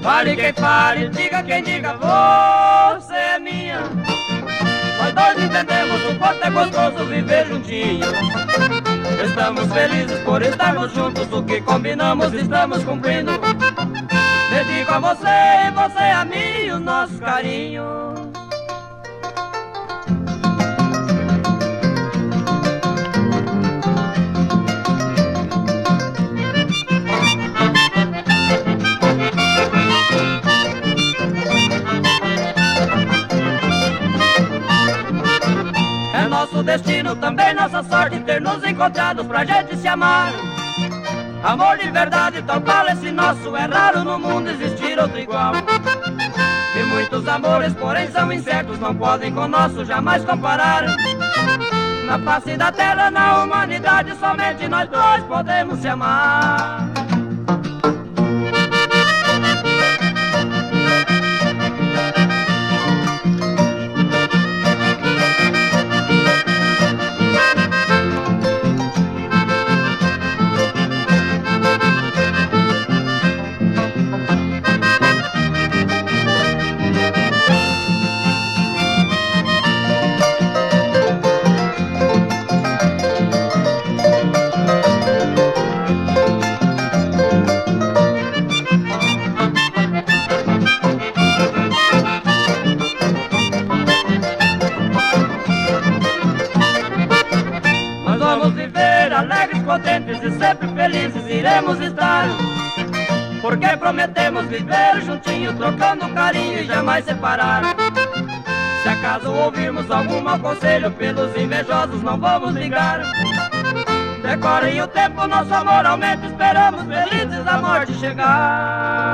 Fale quem fale, diga quem diga, você é minha. Nós dois entendemos o quanto é gostoso viver juntinho. Estamos felizes por estarmos juntos, o que combinamos estamos cumprindo. Dedico a você e você a mim os nossos carinhos. É nosso destino, também nossa sorte, ter nos encontrado pra gente se amar. Amor de verdade, tal qual esse nosso, é raro no mundo existir outro igual. E muitos amores, porém são incertos, não podem com o nosso jamais comparar. Na face da terra, na humanidade, somente nós dois podemos se amar. Contentes e sempre felizes iremos estar, porque prometemos viver juntinho, trocando carinho e jamais separar. Se acaso ouvirmos algum mau conselho, pelos invejosos não vamos ligar. Decorem o tempo, nosso amor aumenta, esperamos felizes a morte chegar.